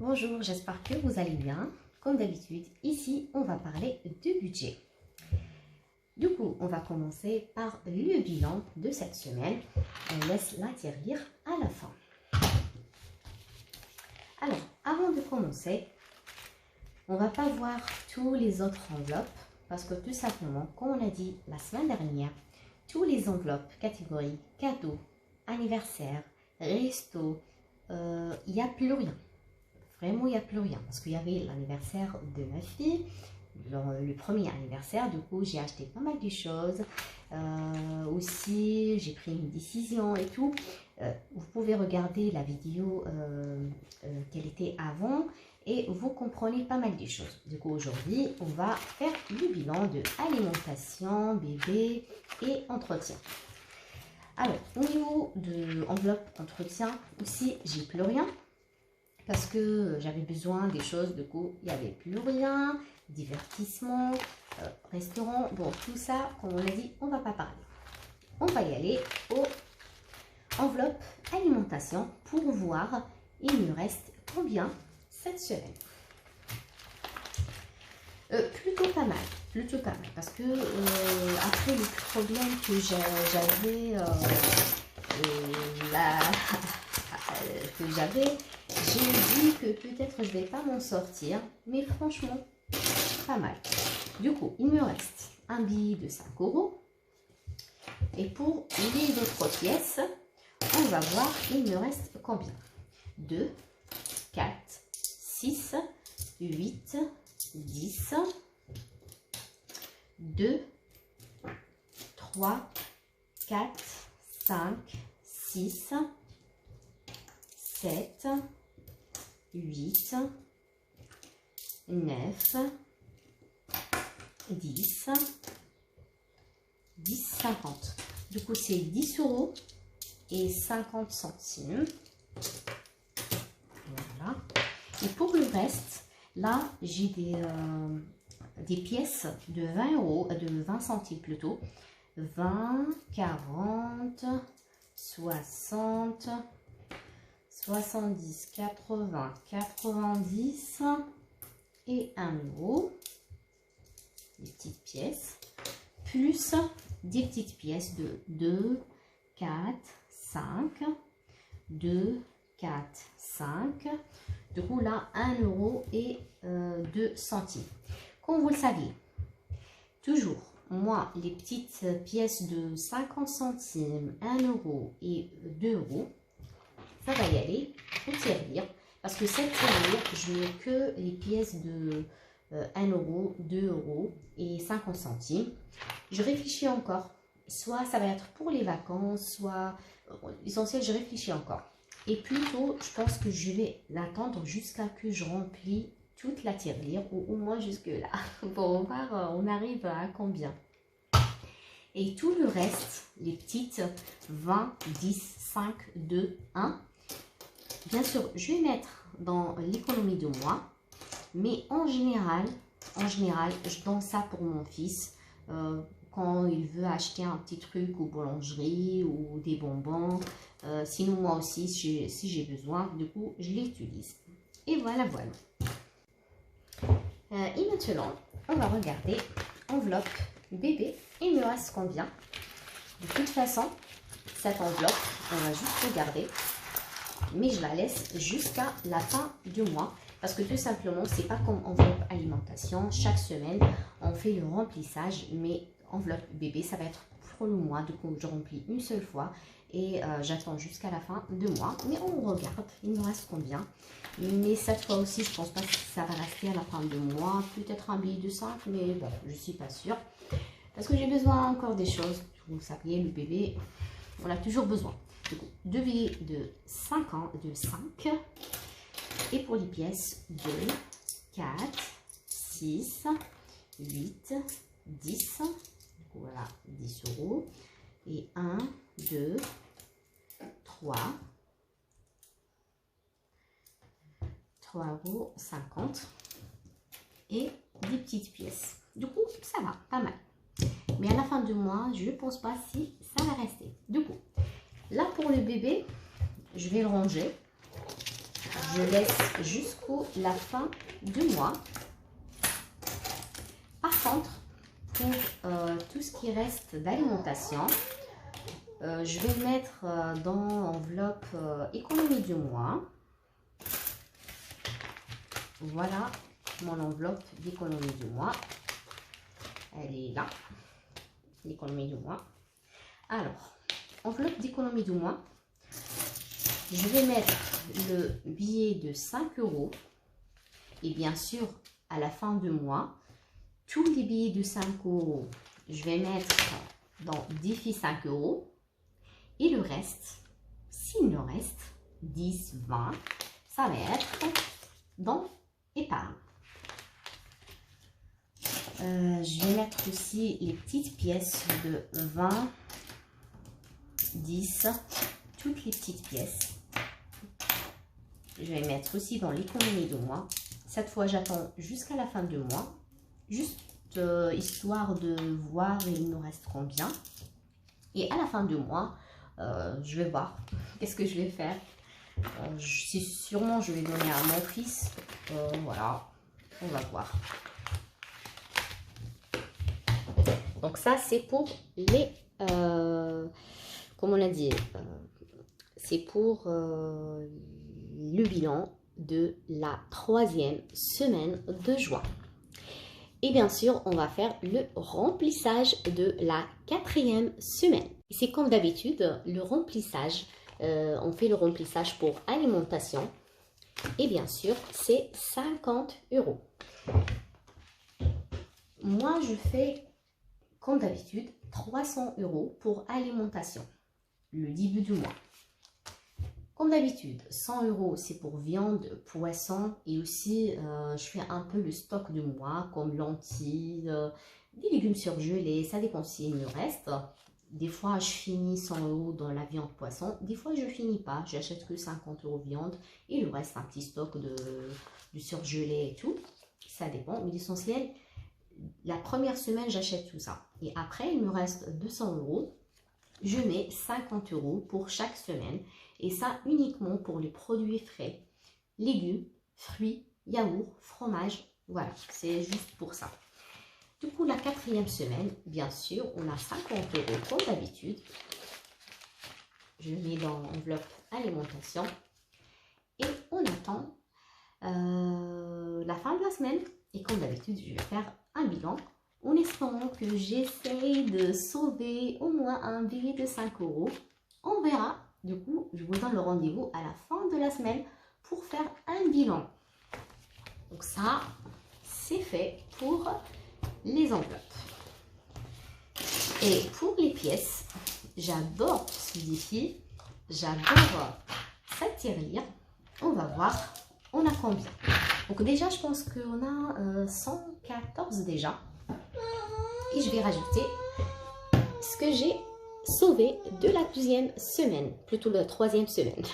Bonjour, j'espère que vous allez bien. Comme d'habitude, ici, on va parler de budget. Du coup, on va commencer par le bilan de cette semaine. On laisse l'atterrir à la fin. Alors, avant de commencer, on va pas voir tous les autres enveloppes parce que tout simplement, comme on a dit la semaine dernière, tous les enveloppes, catégories, cadeaux, anniversaire, resto, il n'y a plus rien. Vraiment, il n'y a plus rien parce qu'il y avait l'anniversaire de ma fille, le premier anniversaire. Du coup, j'ai acheté pas mal de choses. Aussi, j'ai pris une décision et tout. Vous pouvez regarder la vidéo qu'elle était avant et vous comprenez pas mal de choses. Du coup, aujourd'hui, on va faire le bilan de alimentation, bébé et entretien. Alors, au niveau de enveloppe entretien aussi, j'ai plus rien. Parce que j'avais besoin des choses, du coup, il n'y avait plus rien, divertissement, restaurant, bon, tout ça, comme on a dit, on ne va pas parler. On va y aller aux enveloppes alimentation pour voir il me reste combien cette semaine. Plutôt pas mal, parce que après le problème que j'avais, j'ai dit que peut-être je vais pas m'en sortir, mais franchement, pas mal. Du coup, il me reste un billet de 5 €. Et pour les autres pièces, on va voir, il me reste combien? 2, 4, 6, 8, 10, 2, 3, 4, 5, 6, 7, 8, 9, 10, 10, 50. Du coup, c'est 10 € et 50 centimes. Voilà. Et pour le reste, là, j'ai des pièces de 20 €, de 20 centimes plutôt. 20, 40, 60, 70, 80, 90 et 1 €. Des petites pièces. Plus des petites pièces de 2, 4, 5. 2, 4, 5. Du coup, là, 1 € et 2 centimes. Comme vous le savez, toujours, moi, les petites pièces de 50 centimes, 1 € et 2 €, ça va y aller au tirelire. Parce que cette tirelire, je mets que les pièces de 1 €, 2 € et 50 centimes. Je réfléchis encore. Soit ça va être pour les vacances, soit l'essentiel, je réfléchis encore. Et plutôt, je pense que je vais l'attendre jusqu'à que je remplis toute la tirelire, ou au moins jusque là, pour voir on arrive à combien. Et tout le reste, les petites 20, 10, 5, 2, 1. Bien sûr, je vais mettre dans l'économie de mois, mais en général, je donne ça pour mon fils quand il veut acheter un petit truc aux boulangeries ou des bonbons. Sinon, moi aussi, si j'ai besoin, du coup, je l'utilise. Et voilà. Et maintenant, on va regarder enveloppe bébé. Il me reste combien? De toute façon, cette enveloppe, on va juste regarder. Mais je la laisse jusqu'à la fin du mois. Parce que tout simplement, c'est pas comme enveloppe alimentation. Chaque semaine, on fait le remplissage. Mais enveloppe bébé, ça va être pour le mois. Du coup, je remplis une seule fois. Et j'attends jusqu'à la fin du mois. Mais on regarde, il me reste combien. Mais cette fois aussi, je pense pas que ça va rester à la fin du mois. Peut-être un billet de 5, mais bon, je suis pas sûre. Parce que j'ai besoin encore des choses. Vous savez, le bébé, on a toujours besoin. Du coup, 2 billets de 5 ans, de 5. Et pour les pièces, 2, 4, 6, 8, 10. Voilà, 10 €. Et 1, 2, 3. 3,50 € et des petites pièces. Du coup, ça va, pas mal. Mais à la fin du mois, je ne pense pas si ça va rester. Du coup, là pour le bébé, je vais le ranger. je laisse jusqu'à la fin du mois. Par contre, pour tout ce qui reste d'alimentation, je vais le mettre dans l'enveloppe économie du mois. Voilà mon enveloppe d'économie du mois. Elle est là, l'économie du mois. Alors, enveloppe d'économie du mois, je vais mettre le billet de 5 € et bien sûr, à la fin du mois, tous les billets de 5 €, je vais mettre dans défi 5 € et le reste, s'il me reste 10, 20, ça va être dans épargne. Je vais mettre aussi les petites pièces de 20, 10, toutes les petites pièces. Je vais mettre aussi dans l'économie du mois. Cette fois, j'attends jusqu'à la fin du mois, juste histoire de voir il nous reste combien. Et à la fin du mois, je vais voir qu'est-ce que je vais faire. Sûrement, je vais donner à mon fils. Voilà, on va voir. Donc ça, c'est pour les... comme on a dit, c'est pour le bilan de la 3e semaine de juin. Et bien sûr, on va faire le remplissage de la 4e semaine. C'est comme d'habitude, le remplissage, on fait le remplissage pour alimentation. Et bien sûr, c'est 50 €. Moi, je fais... comme d'habitude, 300 € pour alimentation, le début du mois. Comme d'habitude, 100 € c'est pour viande, poisson et aussi je fais un peu le stock du mois comme lentilles, des légumes surgelés, ça dépend s'il me reste. Des fois, je finis 100 € dans la viande poisson, des fois je finis pas, j'achète que 50 € viande et le reste un petit stock de surgelé et tout, ça dépend, mais l'essentiel, la première semaine, j'achète tout ça. Et après, il me reste 200 €. Je mets 50 € pour chaque semaine. Et ça uniquement pour les produits frais. Légumes, fruits, yaourts, fromage. Voilà, c'est juste pour ça. Du coup, la 4e semaine, bien sûr, on a 50 € comme d'habitude. Je mets dans l'enveloppe alimentation. Et on attend la fin de la semaine. Et comme d'habitude, je vais faire un bilan en espérant que j'essaye de sauver au moins un billet de 5 €. On verra. Du coup, je vous donne le rendez-vous à la fin de la semaine pour faire un bilan. Donc ça, c'est fait pour les enveloppes. Et pour les pièces, j'adore ce défi. J'adore cette tirelire. On va voir, on a combien. Donc déjà, je pense qu'on a 114 déjà. Et je vais rajouter ce que j'ai sauvé de la 2e semaine, plutôt la 3e semaine.